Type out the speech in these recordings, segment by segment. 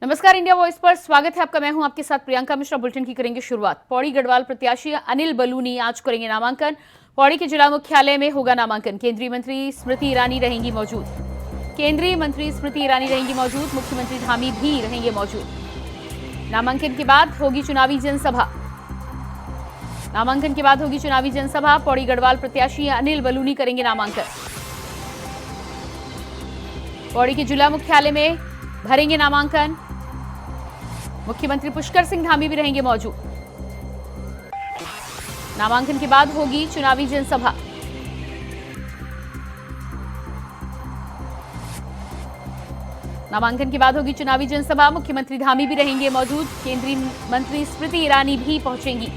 नमस्कार, India voice पर स्वागत है आपका। मैं हूं आपके साथ प्रियंका मिश्रा। बुलेटिन की करेंगे शुरुआत। पौड़ी गढ़वाल प्रत्याशी अनिल बलूनी आज करेंगे नामांकन। पौड़ी के जिला मुख्यालय में होगा नामांकन। केंद्रीय मंत्री स्मृति ईरानी रहेंगी मौजूद। मुख्यमंत्री धामी भी रहेंगे मौजूद। नामांकन के बाद होगी चुनावी जनसभा। पौड़ी गढ़वाल प्रत्याशी अनिल बलूनी करेंगे नामांकन। पौड़ी के जिला मुख्यालय में भरेंगे नामांकन। मुख्यमंत्री पुष्कर सिंह धामी भी रहेंगे मौजूद। नामांकन के बाद होगी चुनावी जनसभा। मुख्यमंत्री धामी भी रहेंगे मौजूद। केंद्रीय मंत्री स्मृति ईरानी भी पहुंचेंगी।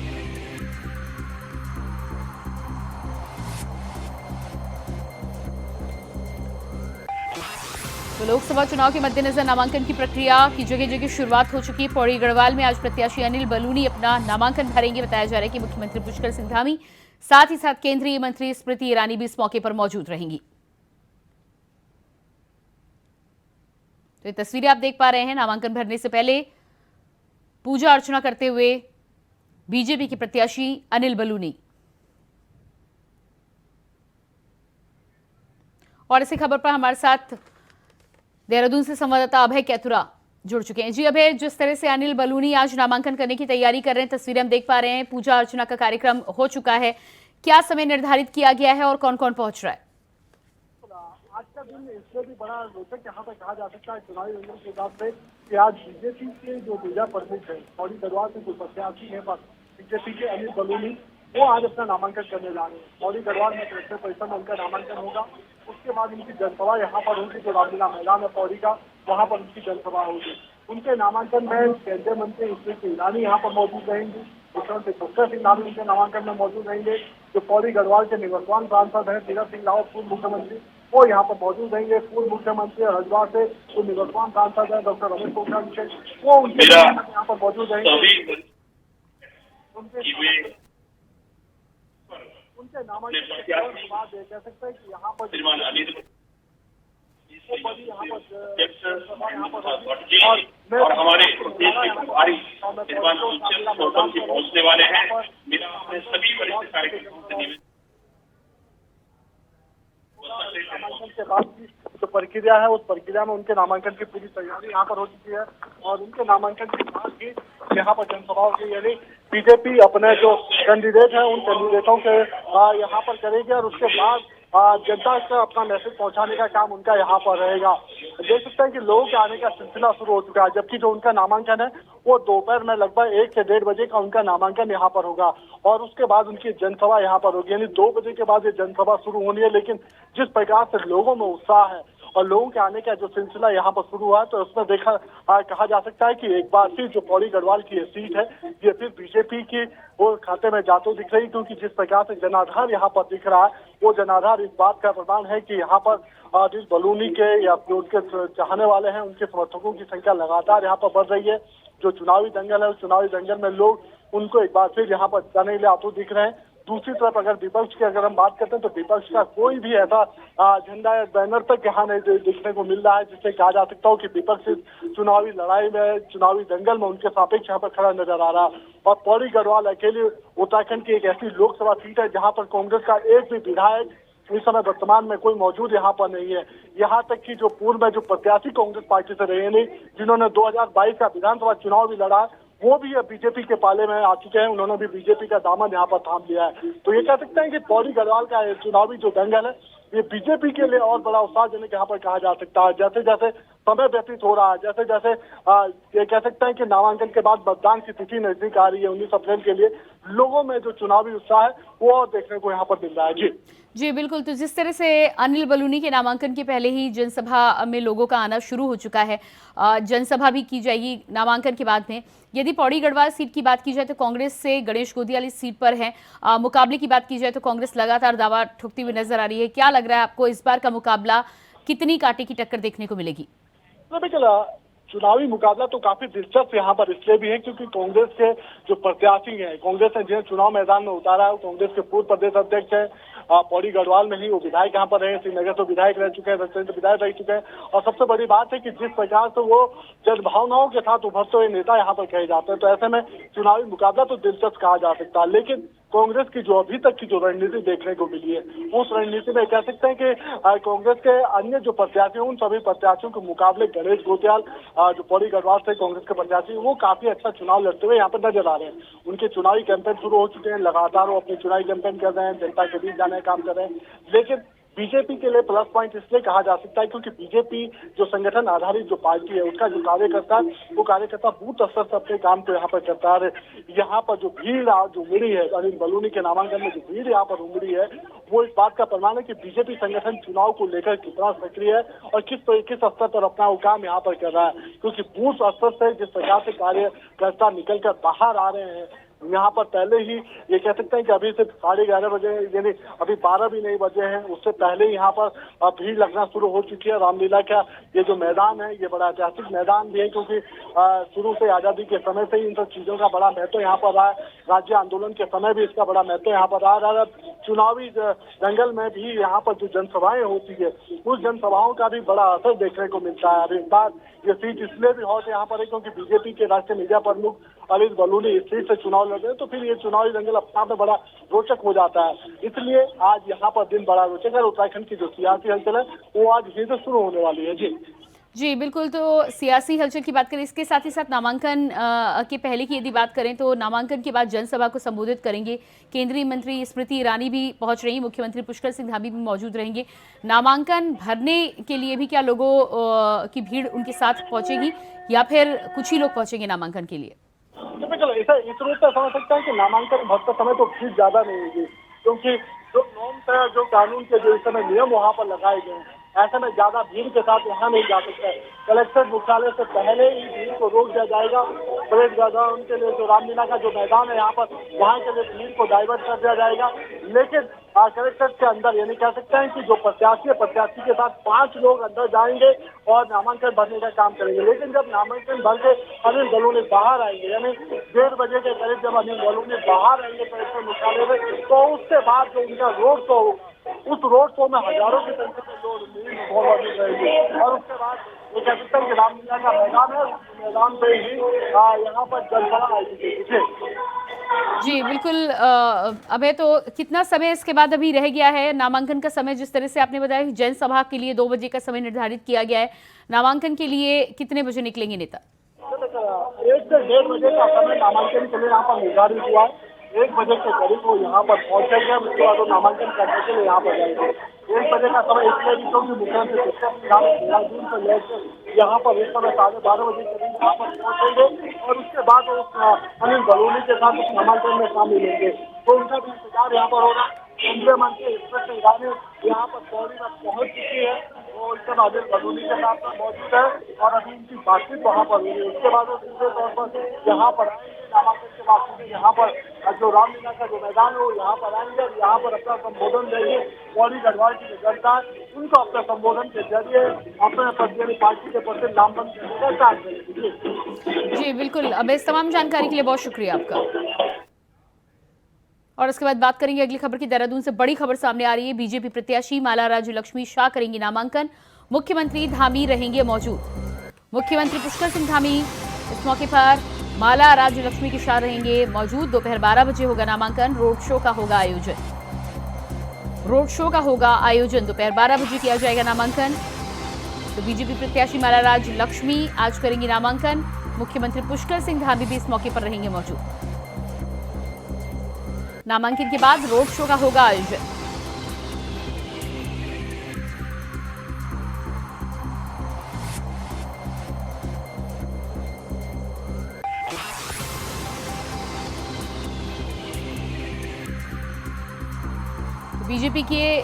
तो लोकसभा चुनाव के मद्देनजर नामांकन की प्रक्रिया की जगह जगह शुरुआत हो चुकी है। पौड़ी गढ़वाल में आज प्रत्याशी अनिल बलूनी अपना नामांकन भरेंगे। बताया जा रहा है कि मुख्यमंत्री पुष्कर सिंह धामी साथ ही साथ केंद्रीय मंत्री स्मृति ईरानी भी इस मौके पर मौजूद रहेंगी। तो ये तस्वीरें आप देख पा रहे हैं। नामांकन भरने से पहले पूजा अर्चना करते हुए बीजेपी के प्रत्याशी अनिल बलूनी। और इसी खबर पर हमारे साथ देहरादून से संवाददाता अभय कैथुरा जुड़ चुके हैं। जी अभय, जिस तरह से अनिल बलूनी आज नामांकन करने की तैयारी कर रहे हैं, तस्वीरें हम देख पा रहे हैं। पूजा अर्चना का कार्यक्रम हो चुका है। क्या समय निर्धारित किया गया है और कौन कौन पहुंच रहा है? आज का दिन इसलिए भी बड़ा रोचक यहाँ पर कहा जा सकता है चुनावी रंगों के हिसाब से कि आज बीजेपी के जो पूजा प्रमुख है पौड़ी गढ़वाल से जो प्रत्याशी है बीजेपी के अनिल बलूनी, वो आज अपना नामांकन करने जा रहे हैं। पौड़ी गढ़वाल में कलेक्टर परिसर में उनका नामांकन होगा। उसके बाद उनकी जनसभा यहाँ पर होगी, जो रामलीला मैदान है पौड़ी का, वहाँ पर उनकी जनसभा होगी। उनके नामांकन में केंद्रीय मंत्री स्मृति ईरानी यहाँ पर मौजूद रहेंगी। मुख्यमंत्री पुष्कर सिंह धामी उनके नामांकन में मौजूद रहेंगे। जो पौड़ी गढ़वाल के निवर्तमान सांसद हैं तीरथ सिंह रावत, पूर्व मुख्यमंत्री, वो यहाँ पर मौजूद रहेंगे। पूर्व मुख्यमंत्री हरिद्वार से जो निवर्तमान सांसद है डॉक्टर रमेश पोखरियाल, वो उनके यहाँ पर मौजूद रहेंगे। उनके नामांकन के बाद कह सकते हैं कि यहाँ पर और हमारे देश के प्रभारी श्रीमान गौतम जी पहुंचने वाले हैं। मेरा अपने सभी वरिष्ठ कार्यकर्ताओं से निवेदन के बाद की जो प्रक्रिया है, उस प्रक्रिया में उनके नामांकन की पूरी तैयारी यहाँ पर हो चुकी है। और उनके नामांकन के बाद ही यहाँ पर जनसभाओं की, यानी बीजेपी अपने जो कैंडिडेट हैं उन कैंडिडेटों के यहाँ पर करेगी और उसके बाद जनता का अपना मैसेज पहुंचाने का काम उनका यहाँ पर रहेगा। देख सकते हैं कि लोगों के आने का सिलसिला शुरू हो चुका है, जबकि जो उनका नामांकन है वो दोपहर में लगभग 1 से 1:30 बजे का उनका नामांकन यहाँ पर होगा और उसके बाद उनकी जनसभा यहाँ पर होगी। यानी 2 बजे के बाद ये जनसभा शुरू होनी है। लेकिन जिस प्रकार से लोगों में उत्साह है और लोगों के आने का जो सिलसिला यहाँ पर शुरू हुआ है, तो उसमें कहा जा सकता है कि एक बार फिर जो पौड़ी गढ़वाल की ये सीट है, ये फिर बीजेपी की वो खाते में जाते दिख रही, क्योंकि जिस प्रकार से जनाधार यहाँ पर दिख रहा है, वो जनाधार इस बात का प्रमाण है कि यहाँ पर अनिल बलूनी के या जो उनके चाहने वाले हैं, उनके समर्थकों की संख्या लगातार यहाँ पर बढ़ रही है। जो चुनावी दंगल है, उस चुनावी दंगल में लोग उनको एक बार फिर यहाँ पर जाने के लिए आतुर दिख रहे हैं। दूसरी तरफ अगर विपक्ष की अगर हम बात करते हैं, तो विपक्ष का कोई भी ऐसा झंडा या बैनर तक यहाँ नहीं दिखने को मिल रहा है, जिससे कहा जा सकता हो कि विपक्ष चुनावी लड़ाई में, चुनावी दंगल में उनके सापेक्ष यहाँ पर खड़ा नजर आ रहा है। और पौड़ी गढ़वाल अकेले उत्तराखंड की एक ऐसी लोकसभा सीट है जहाँ पर कांग्रेस का एक भी विधायक इस समय वर्तमान में कोई मौजूद यहाँ पर नहीं है। यहाँ तक कि जो पूर्व में जो प्रत्याशी कांग्रेस पार्टी से रहे नहीं, जिन्होंने 2022 का विधानसभा चुनाव भी लड़ा, वो भी बीजेपी के पाले में आ चुके हैं। उन्होंने भी बीजेपी का दामन यहाँ पर थाम लिया है। तो ये कह सकते हैं कि पौड़ी गढ़वाल का चुनावी जो दंगल है, ये बीजेपी के लिए और बड़ा उत्साहजनक यहाँ पर कहा जा सकता है। जैसे जैसे समय व्यतीत हो रहा है, जैसे जैसे ये कह सकते हैं कि नामांकन के बाद मतदान की तिथि नजदीक आ रही है 19 अप्रैल के लिए, लोगों में जो चुनावी उत्साह है वो और देखने को यहाँ पर मिल रहा है। जी बिल्कुल। तो जिस तरह से अनिल बलूनी के नामांकन के पहले ही जनसभा में लोगों का आना शुरू हो चुका है, जनसभा भी की जाएगी नामांकन के बाद में। यदि पौड़ी गढ़वाल सीट की बात की जाए तो कांग्रेस से गणेश गोदियाल इस सीट पर है। मुकाबले की बात की जाए तो कांग्रेस लगातार दावा ठोकती हुई नजर आ रही है। क्या लग रहा है आपको, इस बार का मुकाबला कितनी कांटे की टक्कर देखने को मिलेगी? चुनावी मुकाबला तो काफी दिलचस्प यहाँ पर इसलिए भी है क्योंकि कांग्रेस के जो प्रत्याशी हैं, कांग्रेस ने जिन्हें चुनाव मैदान में उतारा है, कांग्रेस के पूर्व प्रदेश अध्यक्ष है पौड़ी गढ़वाल में ही वो विधायक यहाँ पर रहे, श्रीनगर तो विधायक रह चुके हैं, रजसप्रीत विधायक रह चुके हैं। और सबसे बड़ी बात है कि जिस प्रकार से वो जनभावनाओं के साथ उभरते हुए नेता यहाँ पर कहे जाते हैं, तो ऐसे में चुनावी मुकाबला तो दिलचस्प कहा जा सकता है। लेकिन कांग्रेस की जो अभी तक की जो रणनीति देखने को मिली है, उस रणनीति में कह सकते हैं कि कांग्रेस के अन्य जो प्रत्याशी हैं, उन सभी प्रत्याशियों के मुकाबले गणेश गोत्याल जो पौड़ी गढ़वाल से कांग्रेस के प्रत्याशी, वो काफी अच्छा चुनाव लड़ते हुए यहाँ पर नजर आ रहे हैं। उनके चुनावी कैंपेन शुरू हो चुके हैं, लगातार वो अपने चुनावी कैंपेन कर रहे हैं, जनता के बीच जाने का काम कर रहे हैं। लेकिन बीजेपी के लिए प्लस पॉइंट इसलिए कहा जा सकता है क्योंकि बीजेपी जो संगठन आधारित जो पार्टी है, उसका जो कार्यकर्ता, वो कार्यकर्ता बूथ स्तर से अपने काम को यहाँ पर करता है। यहाँ पर जो भीड़ जो उमड़ी है, अनिल बलूनी के नामांकन में जो भीड़ यहाँ पर उमड़ी है, वो इस बात का प्रमाण है कि बीजेपी संगठन चुनाव को लेकर कितना सक्रिय है और किस स्तर पर अपना वो काम यहाँ पर कर रहा है। क्योंकि बूथ स्तर से जिस प्रकार से कार्यकर्ता निकलकर बाहर आ रहे हैं, यहाँ पर पहले ही ये कह सकते हैं कि अभी सिर्फ 11:30 बजे, यानी अभी 12 भी नहीं बजे हैं, उससे पहले यहाँ पर भीड़ लगना शुरू हो चुकी है। रामलीला का ये जो मैदान है, ये बड़ा ऐतिहासिक मैदान भी है क्योंकि शुरू से आजादी के समय से ही इन सब चीजों का बड़ा महत्व यहाँ पर रहा है। राज्य आंदोलन के समय भी इसका बड़ा महत्व यहाँ पर रहा है। चुनावी जंगल में भी यहाँ पर जो जनसभाएं होती है, उस जनसभाओं का भी बड़ा असर देखने को मिलता है। अब इस बार ये सीट इसलिए भी हॉट यहाँ पर है क्योंकि बीजेपी के राष्ट्रीय मीडिया प्रमुख अनिल बलूनी इस सीट से चुनाव लड़ रहे हैं, तो फिर ये चुनावी दंगल अपने आप में बड़ा रोचक हो जाता है। इसलिए आज यहाँ पर दिन बड़ा रोचक है। उत्तराखंड की जो सियासी हलचल है, वो आज यहीं से शुरू होने वाली है। जी बिल्कुल। तो सियासी हलचल की बात करें, इसके साथ ही साथ नामांकन के पहले की यदि बात करें तो नामांकन के बाद जनसभा को संबोधित करेंगे केंद्रीय मंत्री स्मृति ईरानी भी पहुंच रही, मुख्यमंत्री पुष्कर सिंह धामी भी मौजूद रहेंगे। नामांकन भरने के लिए भी क्या लोगों की भीड़ उनके साथ पहुंचेगी या फिर कुछ ही लोग पहुंचेंगे नामांकन के लिए? ऐसा इस रूप से समझ सकता है कि नामांकन भरते समय तो भीड़ ज्यादा नहीं होगी, क्योंकि जो नॉर्म्स है, जो कानून के जो इस समय नियम वहाँ पर लगाए गए हैं, ऐसे में ज्यादा भीड़ के साथ यहाँ नहीं जा सकता है। कलेक्टर मुख्यालय से पहले ही भीड़ को रोक दिया जाएगा। परेड ग्राउंड के लिए जो रामलीला का जो मैदान है यहाँ पर, वहाँ के लिए भीड़ को डाइवर्ट कर दिया जाएगा। लेकिन कलेक्टर के अंदर, यानी कह सकते हैं कि जो प्रत्याशी है, प्रत्याशी के साथ 5 लोग अंदर जाएंगे और नामांकन भरने का काम करेंगे। लेकिन जब नामांकन भर के अनिल बलूनी बाहर आएंगे, यानी 1:30 बजे के करीब जब अनिल बलूनी बाहर आएंगे कलेक्टर मुख्यालय में, तो उसके बाद जो उनका रोड शो, उस रोड शो में हजारों की संख्या में लोग मौजूद रहेंगे। और उसके बाद ये कह सकते हैं कि रामलीला का मैदान है, उस मैदान पे ही यहाँ पर जनसभा आएगी। जी बिल्कुल। अबे तो कितना समय इसके बाद अभी रह गया है? नामांकन का समय जिस तरह से आपने बताया कि जनसभा के लिए 2 बजे का समय निर्धारित किया गया है, नामांकन के लिए कितने बजे निकलेंगे नेता? 1 से 1:30 बजे का समय नामांकन के लिए यहाँ पर निर्धारित हुआ है। 1 बजे के करीब वो यहाँ पर पहुंचेंगे, उसके बाद वो नामांकन करने के लिए यहाँ पर जाएंगे। 1 बजे का समय इसलिए भी क्योंकि मुख्यमंत्री पुष्कर सिंह धामी देहरादून से लेकर यहाँ पर इस समय 12:30 बजे के करीब यहाँ पर पहुंचेंगे और उसके बाद वो अनिल बलूनी के साथ उस नामांकन में शामिल होंगे। तो उनका भी इंतजार यहाँ पर होगा। केंद्रीय मंत्री स्मृति ईरानी यहाँ पर पौड़ी में पहुंच चुकी है, वो इस समय अनिल बलूनी के साथ मौजूद है और अभी उनकी बातचीत वहाँ पर होगी। उसके बाद वो सीधे तौर पर यहाँ पर आएंगे। नामांकन के बाद सीधे यहाँ पर जो रामलीला का जो मैदान है, वो यहाँ पर आएंगे और यहाँ पर अपना संबोधन देंगे। पौड़ी गढ़वाल की जो जनता है, उनको अपने संबोधन के जरिए अपने पार्टी के प्रति नामबंद करने का काम करेंगे। जी बिल्कुल। अब इस तमाम जानकारी के लिए बहुत शुक्रिया आपका। और उसके बाद बात करेंगे अगली खबर की। देहरादून से बड़ी खबर सामने आ रही है। बीजेपी प्रत्याशी माला राज्यलक्ष्मी शाह करेंगी नामांकन, मुख्यमंत्री धामी रहेंगे मौजूद। मुख्यमंत्री पुष्कर सिंह धामी इस मौके पर माला राज्यलक्ष्मी के शाह रहेंगे मौजूद। दोपहर 12 बजे होगा नामांकन। रोड शो का होगा आयोजन दोपहर 12 बजे किया जाएगा नामांकन। तो बीजेपी प्रत्याशी माला राज्यलक्ष्मी आज करेंगी नामांकन, मुख्यमंत्री पुष्कर सिंह धामी भी इस मौके पर रहेंगे मौजूद। नामांकन के बाद रोड शो का होगा आयोजन। बीजेपी के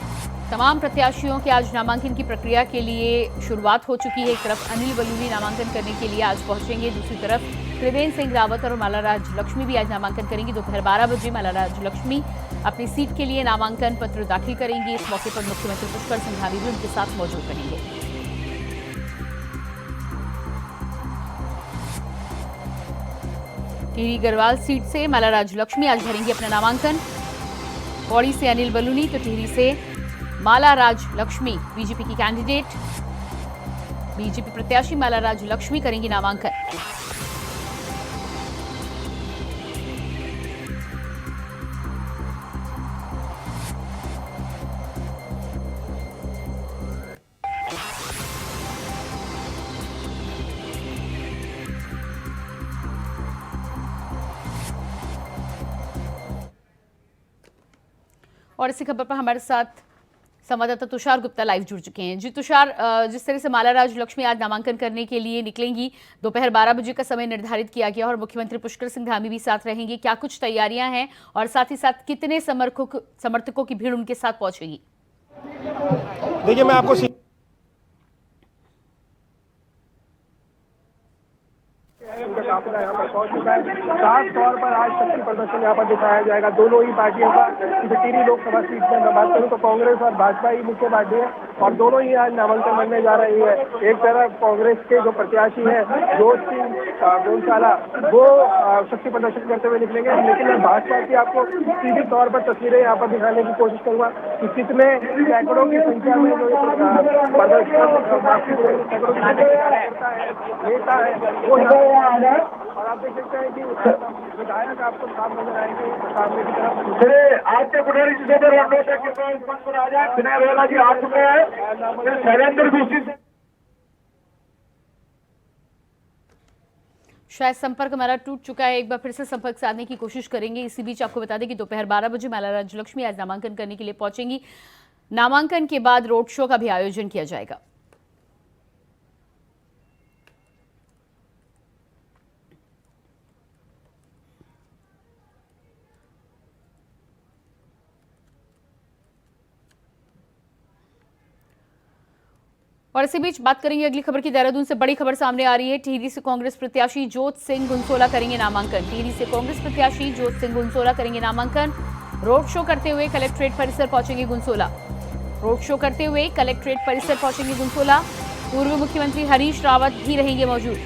तमाम प्रत्याशियों के आज नामांकन की प्रक्रिया के लिए शुरुआत हो चुकी है। एक तरफ अनिल बलूनी नामांकन करने के लिए आज पहुंचेंगे, दूसरी तरफ त्रिवेंद्र सिंह रावत और माला राज्यलक्ष्मी भी आज नामांकन करेंगी। दोपहर 12 बजे माला राज्यलक्ष्मी अपनी सीट के लिए नामांकन पत्र दाखिल करेंगी। इस मौके पर मुख्यमंत्री पुष्कर सिंह धामी भी उनके साथ मौजूद रहेंगे। टिहरी गढ़वाल सीट से माला राज्यलक्ष्मी आज भरेंगी अपना नामांकन। पौड़ी से अनिल बलूनी तो टिहरी से माला राज लक्ष्मी बीजेपी की कैंडिडेट। बीजेपी प्रत्याशी माला राज लक्ष्मी करेंगी नामांकन। और इसी खबर पर हमारे साथ संवाददाता तुषार गुप्ता लाइव जुड़ चुके हैं। जी तुषार, जिस तरह से माला राज लक्ष्मी आज नामांकन करने के लिए निकलेंगी, दोपहर 12 बजे का समय निर्धारित किया गया और मुख्यमंत्री पुष्कर सिंह धामी भी साथ रहेंगे, क्या कुछ तैयारियां हैं और साथ ही साथ कितने समर्थकों की भीड़ उनके साथ पहुंचेगी? देखिए, मैं आपको यहाँ पर पहुंच चुका है। खास तौर पर आज शक्ति प्रदर्शन यहाँ पर दिखाया जाएगा दोनों ही पार्टियों का। टिहरी लोकसभा सीट में मैं बात करूँ तो कांग्रेस और भाजपा ही मुख्य पार्टी है और दोनों ही आज नामांकन करने जा रही है। एक तरफ कांग्रेस के जो प्रत्याशी है जोत सिंह गोंसाला, वो शक्ति प्रदर्शन करते हुए निकलेंगे, लेकिन मैं भाजपा की आपको सीधी तौर पर तस्वीरें यहाँ पर दिखाने की कोशिश करूंगा कि कितने सैकड़ों की संख्या में जो नेता है वो और आप देख सकते हैं कि विधायक आपको साफ नजर आएंगे सामने की तरफ। आज के पुढारी आ चुके हैं शैलेंद्र जोशी से। शायद संपर्क हमारा टूट चुका है, एक बार फिर से संपर्क साधने की कोशिश करेंगे। इसी बीच आपको बता दें कि दोपहर 12 बजे माला राज लक्ष्मी आज नामांकन करने के लिए पहुंचेंगी। नामांकन के बाद रोड शो का भी आयोजन किया जाएगा। और इसी बीच बात करेंगे अगली खबर की। देहरादून से बड़ी खबर सामने आ रही है। टिहरी से कांग्रेस प्रत्याशी जोत सिंह गुनसोला करेंगे नामांकन। टिहरी से कांग्रेस प्रत्याशी जोत सिंह गुनसोला करेंगे नामांकन। रोड शो करते हुए कलेक्ट्रेट परिसर पहुंचेंगे गुनसोला। रोड शो करते हुए कलेक्ट्रेट परिसर पहुंचेंगे गुनसोला। पूर्व मुख्यमंत्री हरीश रावत भी रहेंगे मौजूद।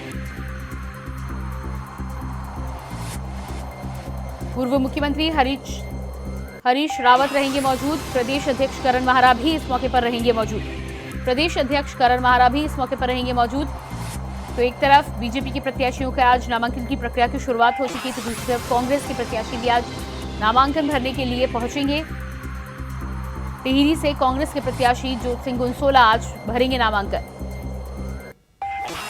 पूर्व मुख्यमंत्री हरीश रावत रहेंगे मौजूद। प्रदेश अध्यक्ष करण माहरा भी इस मौके पर रहेंगे मौजूद। प्रदेश अध्यक्ष करण माहरा भी इस मौके पर रहेंगे मौजूद। तो एक तरफ बीजेपी के प्रत्याशियों का आज नामांकन की प्रक्रिया की शुरुआत हो चुकी है, तो दूसरी तरफ कांग्रेस के प्रत्याशी भी आज नामांकन भरने के लिए पहुंचेंगे। टिहरी से कांग्रेस के प्रत्याशी जोत सिंह गुनसोला आज भरेंगे नामांकन।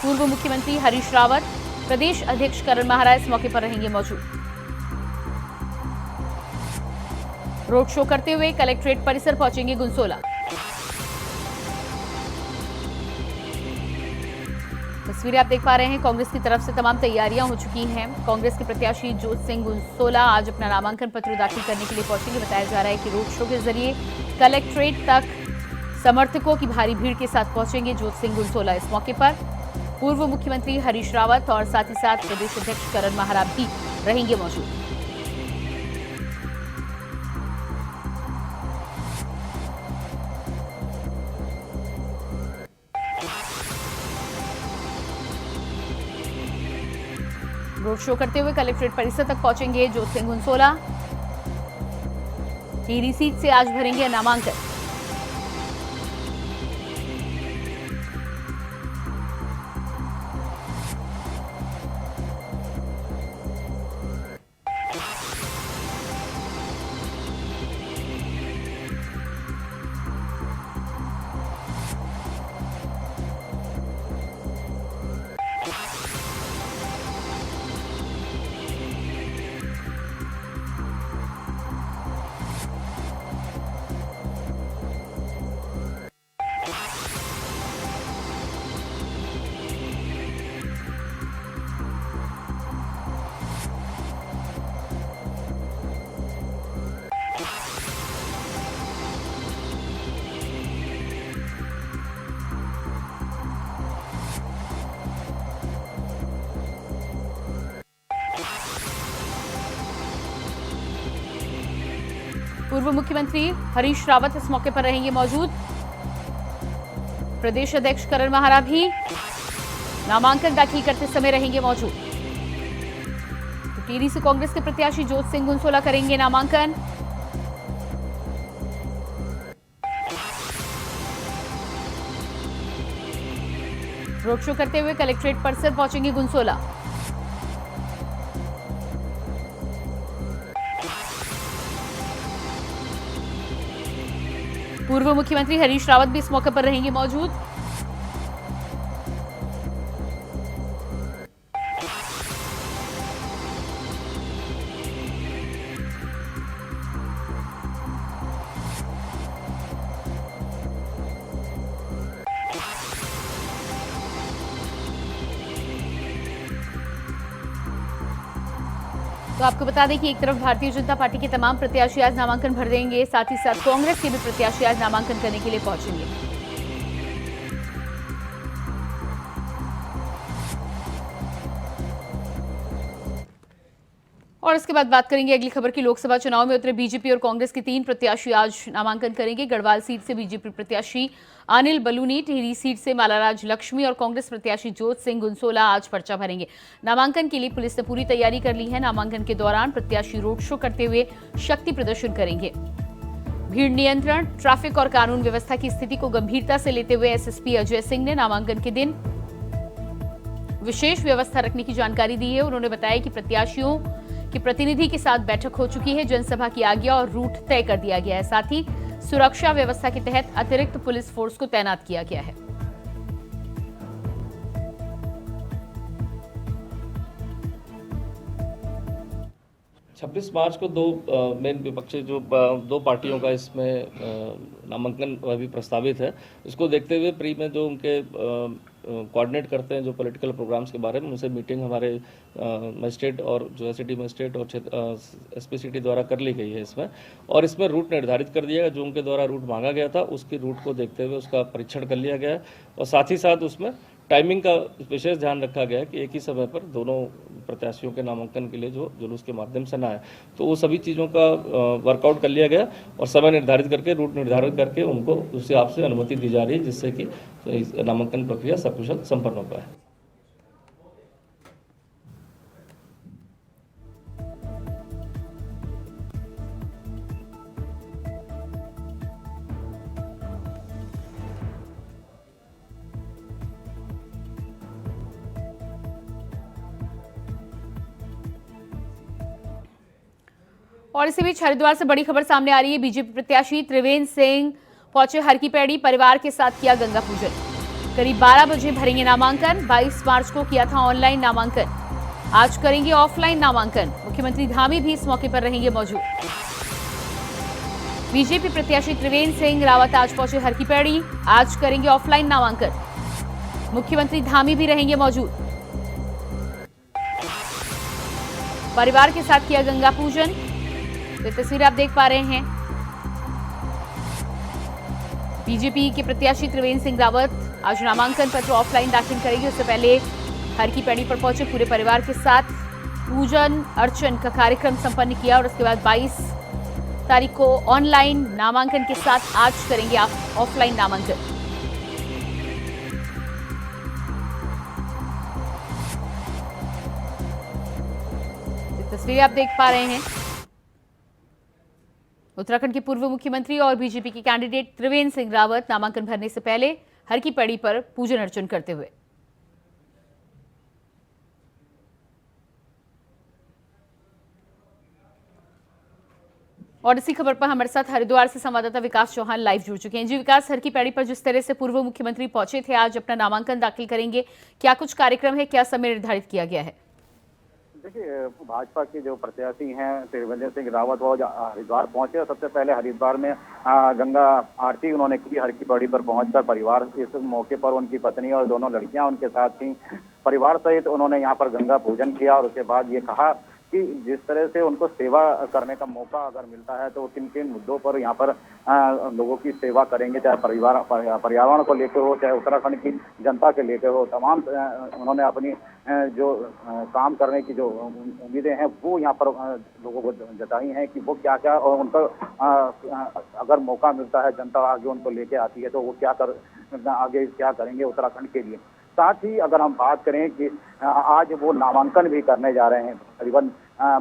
पूर्व मुख्यमंत्री हरीश रावत, प्रदेश अध्यक्ष करण माहरा इस मौके पर रहेंगे मौजूद। रोड शो करते हुए कलेक्ट्रेट परिसर पहुंचेंगे गुनसोला। तस्वीरें आप देख पा रहे हैं, कांग्रेस की तरफ से तमाम तैयारियां हो चुकी हैं। कांग्रेस के प्रत्याशी जोत सिंह गुनसोला आज अपना नामांकन पत्र दाखिल करने के लिए पहुंचेंगे। बताया जा रहा है कि रोड शो के जरिए कलेक्ट्रेट तक समर्थकों की भारी भीड़ के साथ पहुंचेंगे जोत सिंह गुनसोला। इस मौके पर पूर्व मुख्यमंत्री हरीश रावत और साथ ही साथ प्रदेश अध्यक्ष करण माहरा भी रहेंगे मौजूद। रोड शो करते हुए कलेक्ट्रेट परिसर तक पहुंचेंगे जोत सिंह गुनसोला। टिहरी सीट से आज भरेंगे नामांकन। पूर्व मुख्यमंत्री हरीश रावत इस मौके पर रहेंगे मौजूद। प्रदेश अध्यक्ष करण माहरा भी नामांकन दाखिल करते समय रहेंगे मौजूद। तो टिहरी से कांग्रेस के प्रत्याशी जोत सिंह गुनसोला करेंगे नामांकन। रोड शो करते हुए कलेक्ट्रेट परिसर पहुंचेंगे गुनसोला। पूर्व मुख्यमंत्री हरीश रावत भी इस मौके पर रहेंगे मौजूद। तो आपको बता दें कि एक तरफ भारतीय जनता पार्टी के तमाम प्रत्याशी आज नामांकन भर देंगे, साथ ही साथ कांग्रेस के भी प्रत्याशी आज नामांकन करने के लिए पहुंचेंगे। और इसके बाद बात करेंगे अगली खबर की। लोकसभा चुनाव में उतरे बीजेपी और कांग्रेस के 3 प्रत्याशी आज नामांकन करेंगे। गढ़वाल सीट से बीजेपी प्रत्याशी अनिल बलूनी, टिहरी सीट से मालाराज लक्ष्मी और कांग्रेस प्रत्याशी जोत सिंह गुनसोला आज पर्चा भरेंगे। नामांकन के लिए पुलिस ने पूरी तैयारी कर ली है। नामांकन के दौरान प्रत्याशी रोड शो करते हुए शक्ति प्रदर्शन करेंगे। भीड़ नियंत्रण, ट्रैफिक और कानून व्यवस्था की स्थिति को गंभीरता से लेते हुए एसएसपी अजय सिंह ने नामांकन के दिन विशेष व्यवस्था रखने की जानकारी दी है। उन्होंने बताया कि प्रत्याशियों के प्रतिनिधि के साथ बैठक हो चुकी है। जनसभा की आज्ञा और रूट तय कर दिया गया है। साथ ही सुरक्षा व्यवस्था के तहत अतिरिक्त पुलिस फोर्स को तैनात किया गया है। 26 मार्च को दो मेन विपक्षी जो दो पार्टियों का इसमें नामांकन अभी प्रस्तावित है। इसको देखते हुए प्री में जो उनके कोऑर्डिनेट करते हैं जो पॉलिटिकल प्रोग्राम्स के बारे में, उनसे मीटिंग हमारे मजिस्ट्रेट और जो सिटी मजिस्ट्रेट और एसपी सिटी द्वारा कर ली गई है इसमें। और इसमें रूट निर्धारित कर दिया गया, जो उनके द्वारा रूट मांगा गया था उसकी रूट को देखते हुए उसका परीक्षण कर लिया गया है। और साथ ही साथ उसमें टाइमिंग का विशेष ध्यान रखा गया है कि एक ही समय पर दोनों प्रत्याशियों के नामांकन के लिए जो जुलूस के माध्यम से ना आए, तो वो सभी चीज़ों का वर्कआउट कर लिया गया और समय निर्धारित करके रूट निर्धारित करके उनको उस हिसाब से अनुमति दी जा रही है, जिससे कि नामांकन प्रक्रिया सकुशल संपन्न हो पाए। और इसी बीच हरिद्वार से बड़ी खबर सामने आ रही है। बीजेपी प्रत्याशी त्रिवेंद्र सिंह पहुंचे हर की पैड़ी, परिवार के साथ किया गंगा पूजन। करीब 12 बजे भरेंगे नामांकन। 22 मार्च को किया था ऑनलाइन नामांकन, आज करेंगे ऑफलाइन नामांकन। मुख्यमंत्री धामी भी इस मौके पर रहेंगे मौजूद। बीजेपी प्रत्याशी त्रिवेंद्र सिंह रावत आज पहुंचे हर की पैड़ी, आज करेंगे ऑफलाइन नामांकन। मुख्यमंत्री धामी भी रहेंगे मौजूद। परिवार के साथ किया गंगा पूजन। ये तस्वीर आप देख पा रहे हैं। बीजेपी के प्रत्याशी त्रिवेंद्र सिंह रावत आज नामांकन पत्र ऑफलाइन दाखिल करेंगे। उससे पहले हर की पैड़ी पर पहुंचे पूरे परिवार के साथ पूजन अर्चन का कार्यक्रम संपन्न किया और उसके बाद 22 तारीख को ऑनलाइन नामांकन के साथ आज करेंगे ऑफलाइन नामांकन। ये तस्वीर आप देख पा रहे हैं। उत्तराखंड के पूर्व मुख्यमंत्री और बीजेपी के कैंडिडेट त्रिवेंद्र सिंह रावत नामांकन भरने से पहले हर की पैड़ी पर पूजन अर्चन करते हुए। और इसी खबर पर हमारे साथ हरिद्वार से संवाददाता विकास चौहान लाइव जुड़ चुके हैं। जी विकास, हर की पैड़ी पर जिस तरह से पूर्व मुख्यमंत्री पहुंचे थे, आज अपना नामांकन दाखिल करेंगे, क्या कुछ कार्यक्रम है, क्या समय निर्धारित किया गया है? देखिए, भाजपा के जो प्रत्याशी हैं त्रिवेंद्र सिंह रावत वो हरिद्वार पहुंचे और सबसे पहले हरिद्वार में गंगा आरती उन्होंने की। हर की पैड़ी पर पहुंचकर परिवार, इस मौके पर उनकी पत्नी और दोनों लड़कियां उनके साथ थी। परिवार सहित उन्होंने यहाँ पर गंगा पूजन किया और उसके बाद ये कहा कि जिस तरह से उनको सेवा करने का मौका अगर मिलता है तो वो किन किन मुद्दों पर यहाँ पर लोगों की सेवा करेंगे, चाहे पर्यावरण को लेकर हो, चाहे उत्तराखंड की जनता के लेकर हो। तमाम उन्होंने अपनी जो काम करने की जो उम्मीदें हैं वो यहाँ पर लोगों को जताई हैं कि वो क्या क्या, और उनको अगर मौका मिलता है, जनता आगे उनको लेके आती है तो वो आगे क्या करेंगे उत्तराखंड के लिए। साथ ही अगर हम बात करें कि आज वो नामांकन भी करने जा रहे हैं, करीबन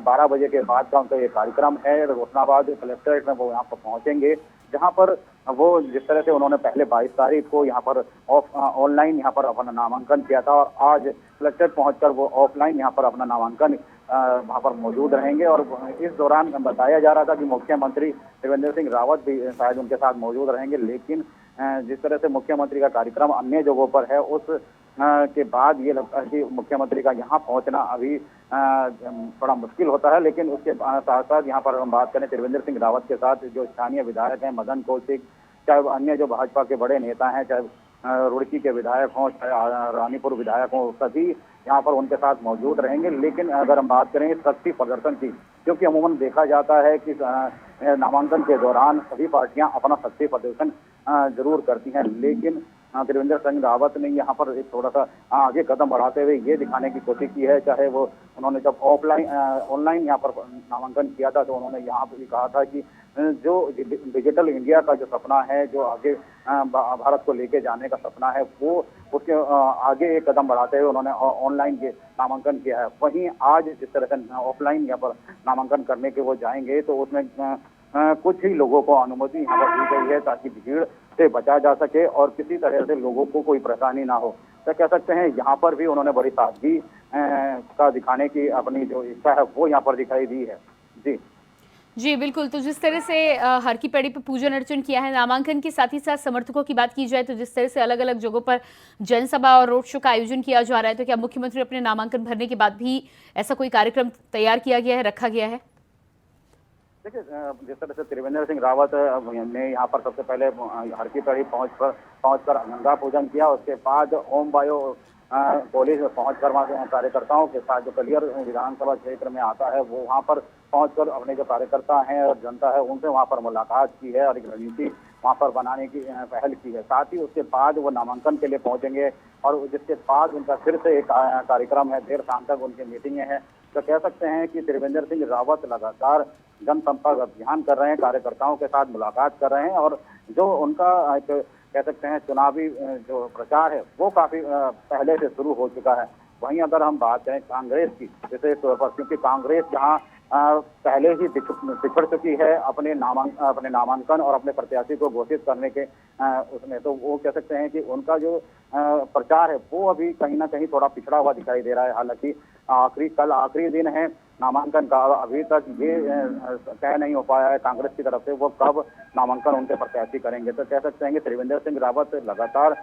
12 बजे के बाद का उनका ये कार्यक्रम है। रोशनाबाद कलेक्ट्रेट में वो यहाँ पर पहुंचेंगे, जहां पर वो जिस तरह से उन्होंने पहले 22 तारीख को यहाँ पर ऑनलाइन यहाँ पर अपना नामांकन किया था और आज कलेक्ट्रेट पहुंचकर वो ऑफलाइन यहाँ पर अपना नामांकन वहाँ पर मौजूद रहेंगे। और इस दौरान बताया जा रहा था कि मुख्यमंत्री त्रिवेंद्र सिंह रावत भी शायद उनके साथ मौजूद रहेंगे, लेकिन जिस तरह से मुख्यमंत्री का कार्यक्रम अन्य जगहों पर है उस के बाद ये लगता है कि मुख्यमंत्री का यहाँ पहुंचना अभी थोड़ा मुश्किल होता है। लेकिन उसके साथ साथ यहाँ पर हम बात करें त्रिवेंद्र सिंह रावत के साथ जो स्थानीय विधायक हैं मदन कौशिक, चाहे अन्य जो भाजपा के बड़े नेता हैं, चाहे रुड़की के विधायक हों, चाहे रानीपुर विधायक हों, सभी यहाँ पर उनके साथ मौजूद रहेंगे। लेकिन अगर हम बात करें शक्ति प्रदर्शन की, क्योंकि अमूमन देखा जाता है कि नामांकन के दौरान सभी पार्टियां अपना शक्ति प्रदर्शन जरूर करती हैं, लेकिन त्रिवेंद्र सिंह रावत ने यहाँ पर एक थोड़ा सा आगे कदम बढ़ाते हुए ये दिखाने की कोशिश की है। चाहे वो उन्होंने जब ऑनलाइन यहाँ पर नामांकन किया था तो उन्होंने यहाँ पर भी कहा था कि जो डिजिटल इंडिया का जो सपना है, जो आगे भारत को लेके जाने का सपना है, वो उसके आगे एक कदम बढ़ाते हुए उन्होंने ऑनलाइन के नामांकन किया है। वहीं आज जिस तरह से ऑफलाइन यहाँ पर नामांकन करने के वो जाएंगे तो उसमें कुछ ही लोगों को अनुमति यहाँ पर दी गई है ताकि भीड़ से बचा जा सके और किसी तरह से लोगों को कोई परेशानी ना हो। तो कह सकते हैं यहाँ पर भी उन्होंने बड़ी सादगी का दिखाने की अपनी जो इच्छा है वो यहाँ पर दिखाई दी है। जी बिल्कुल। तो जिस तरह से हर की पैड़ी पर पूजन अर्चन किया है नामांकन के साथ ही साथ समर्थकों की बात की जाए तो जिस तरह से अलग अलग जगहों पर जनसभा और रोड शो का आयोजन किया जा रहा है, तो क्या मुख्यमंत्री अपने नामांकन भरने के बाद भी ऐसा कोई कार्यक्रम तैयार किया गया है, रखा गया है? देखिए, जिस तरह से त्रिवेंद्र सिंह रावत ने यहाँ पर सबसे पहले हर की पैड़ी पहुंचकर गंगा पूजन किया, उसके बाद ओम बायो कॉलेज में पहुंचकर वहाँ कार्यकर्ताओं के साथ जो कलियर विधानसभा क्षेत्र में आता है वो वहाँ पर पहुंचकर अपने जो कार्यकर्ता हैं और जनता है उनसे वहाँ पर मुलाकात की है और एक रणनीति वहाँ पर बनाने की पहल की है। साथ ही उसके बाद वो नामांकन के लिए पहुंचेंगे और जिसके बाद उनका फिर से एक कार्यक्रम है, देर शाम तक उनकी मीटिंगें हैं। तो कह सकते हैं कि त्रिवेंद्र सिंह रावत लगातार जनसंपर्क अभियान कर रहे हैं, कार्यकर्ताओं के साथ मुलाकात कर रहे हैं और जो उनका एक कह सकते हैं चुनावी जो प्रचार है वो काफी पहले से शुरू हो चुका है। वहीं अगर हम बात करें कांग्रेस की, जैसे तौर पर, क्योंकि कांग्रेस जहां पहले ही पिछड़ चुकी है अपने नामांकन और अपने प्रत्याशी को घोषित करने के उसमें, तो वो कह सकते हैं कि उनका जो प्रचार है वो अभी कहीं ना कहीं थोड़ा पिछड़ा हुआ दिखाई दे रहा है। हालांकि कल आखिरी दिन है नामांकन का, अभी तक ये तय नहीं हो पाया है कांग्रेस की तरफ से वो कब नामांकन उनके प्रत्याशी करेंगे। तो कह सकते हैं कि त्रिवेंद्र सिंह रावत लगातार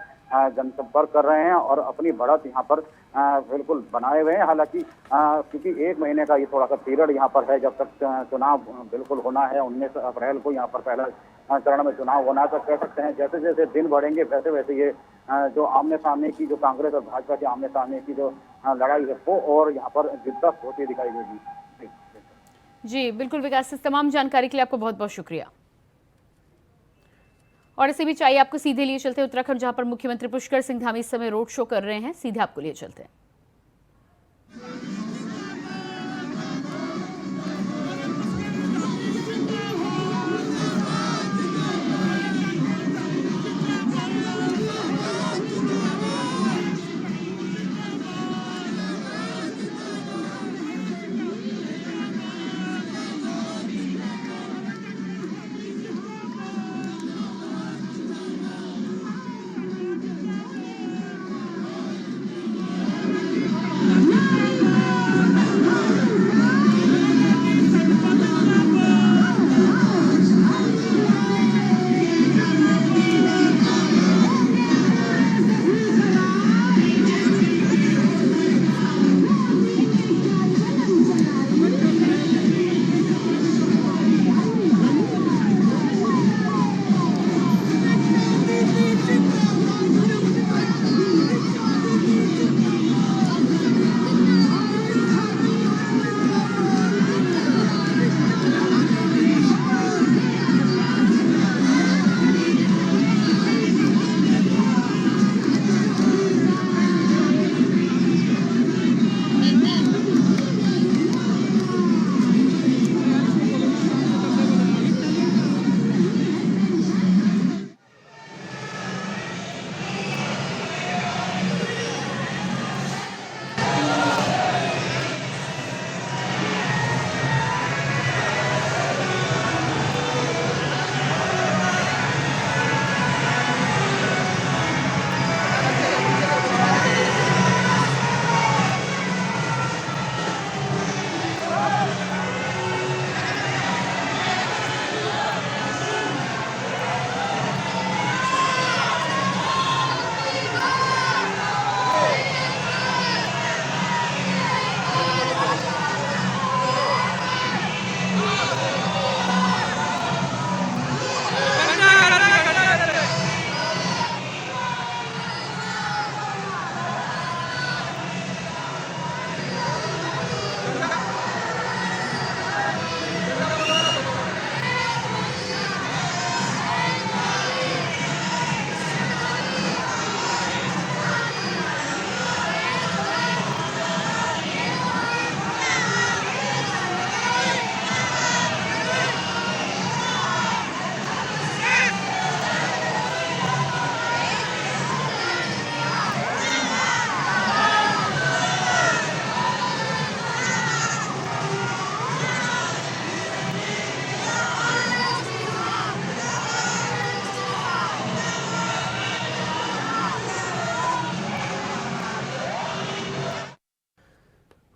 जनसंपर्क कर रहे हैं और अपनी बढ़त यहाँ पर बिल्कुल बनाए हुए हैं। हालांकि क्योंकि 1 महीने का ये थोड़ा सा पीरियड यहाँ पर है जब तक चुनाव बिल्कुल होना है, 19 अप्रैल को यहाँ पर पहला चरण में चुनाव होना है। तो कह सकते हैं जैसे जैसे दिन बढ़ेंगे वैसे वैसे ये जो आमने सामने की जो कांग्रेस और भाजपा की आमने सामने की जो लड़ाई है वो और यहाँ पर दिलचस्प होती दिखाई देगी। जी बिल्कुल विकास, इस तमाम जानकारी के लिए आपको बहुत बहुत शुक्रिया। और इसे भी चाहिए आपको सीधे लिए चलते हैं उत्तराखंड, जहां पर मुख्यमंत्री पुष्कर सिंह धामी इस समय रोड शो कर रहे हैं। सीधे आपको लिए चलते हैं।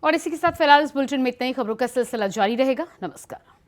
और इसी के साथ फिलहाल इस बुलेटिन में इतना ही। खबरों का सिलसिला जारी रहेगा। नमस्कार।